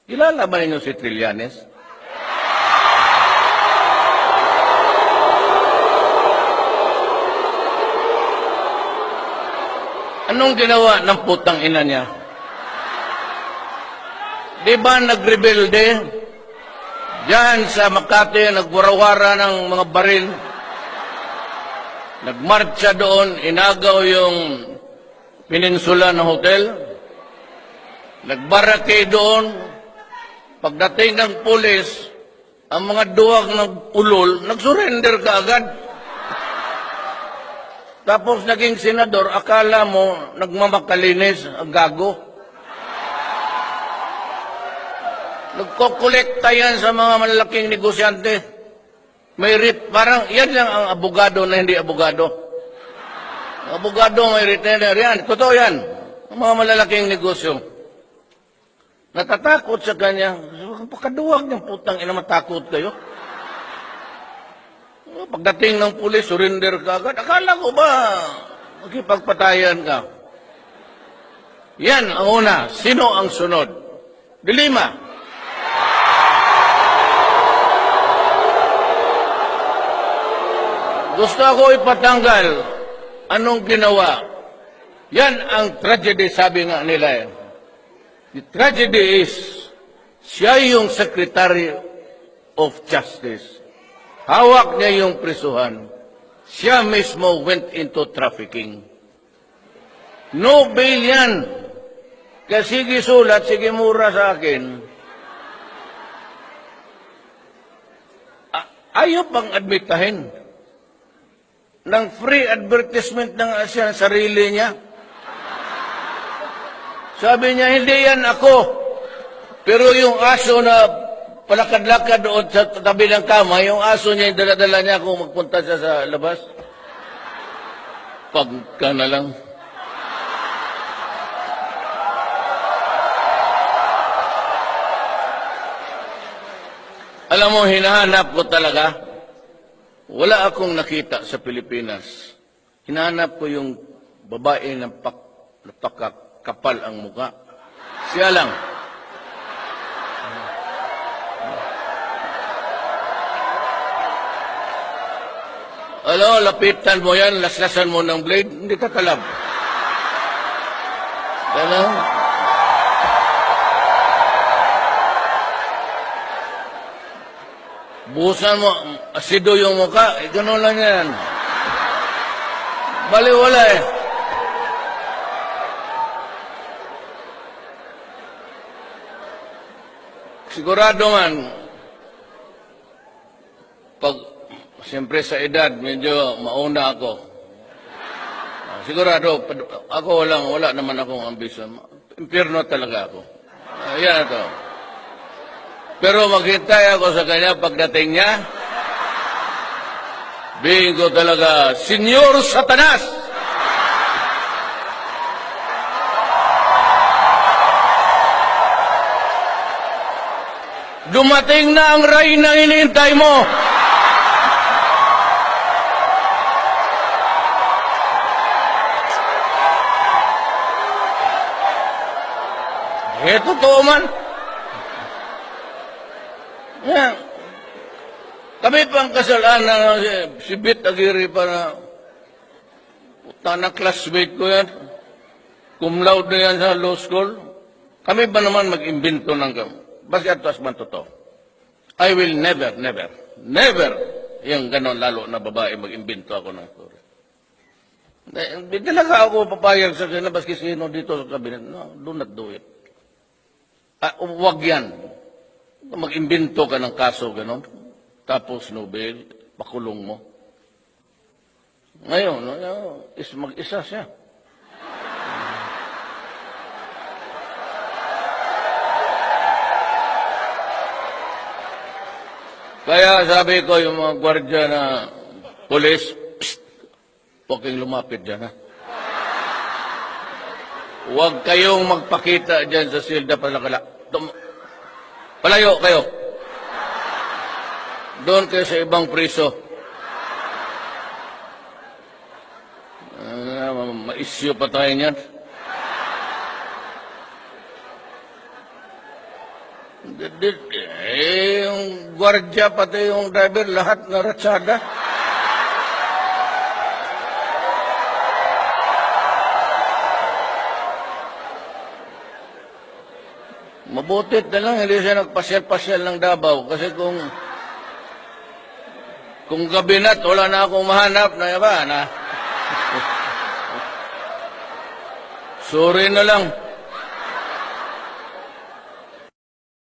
Kilala ba ninyo si Trillanes? Anong ginawa ng putang ina niya? Di ba nagrebelde? Diyan sa Makati, nagwarawara ng mga baril. Nagmarcha doon, inagaw yung peninsula ng hotel. Nagbarake doon. Pagdating ng pulis, ang mga duwag ng ulol, nagsurrender ka agad. Tapos naging senador, akala mo nagmamakalinis ang gago. Nagkokolekta yan sa mga malalaking negosyante. May writ, parang yan lang ang abogado na hindi abogado. Ang abogado may retainer yan. Totoo yan. Ang mga malalaking negosyo. Natatakot sa kanya. Pagkaduwag niyang putang ina, matakot kayo. Pagdating ng pulis, surrender ka agad. Akala ko ba magkipagpatayan ka? Yan ang una. Sino ang sunod? Dilima. Gusto ako ipatanggal. Anong ginawa? Yan ang tragedy, sabi nga nila. The tragedy is, siya yung Secretary of Justice. Hawak niya yung prisuhan. Siya mismo went into trafficking. No bail yan. Kaya sige sulat, sige mura sa akin. Ayaw pang admitahin ng free advertisement ng siya sarili niya. Sabi niya, hindi yan ako. Pero yung aso na palakad-lakad doon sa tabi ng kama, yung aso niya, yung dala-dala niya kung magpunta siya sa labas. Pagka na lang. Alam mo, hinahanap ko talaga. Wala akong nakita sa Pilipinas. Hinahanap ko yung babae na napakakapal ang muka. Siya lang. Ano, lapitan mo yan, laslasan mo ng blade, hindi ka kalab. Ano? Buhusan mo, asido yung muka, gano'n lang yan. Baliwala eh. Sigurado man, siyempre sa edad, medyo mauna ako. Sigurado, ako wala naman akong ambisyon. Impyerno talaga ako. Yan ito. Pero maghintay ako sa kanya pagdating niya. Bingo talaga, Senyor Satanas! Dumating na ang ray na hinihintay mo! Totoo man. Yan. Kami pang kasalanan, si Bit Aguirre pa na, puta na classmate ko yan. Cum laude na yan sa law school. Kami ba naman mag-imbento ng basta atas man totoo. I will never, yung ganon lalo na babae mag-imbento ako ng story. Hindi talaga ako papayag sa kanya, baski sino dito sa kabinet. No, do not do it. Huwag yan. Mag-imbento ka ng kaso, gano'n. Tapos Nobel, pakulong mo. Ngayon, mag-isa siya. Kaya sabi ko, yung mga gwardya na polis, huwag kayong lumapit dyan, ha? Huwag kayong magpakita dyan sa silda palakala. Palayo kayo. Doon kayo sa ibang priso. Ma-issue pa tayo niyan. Yung gwardiya, pati yung driver, lahat na ratsada. Mabutit na lang, hindi siya nagpasyal-pasyal ng Davao. Kasi kung kabinat, wala na akong mahanap na iba na. Sorry na lang.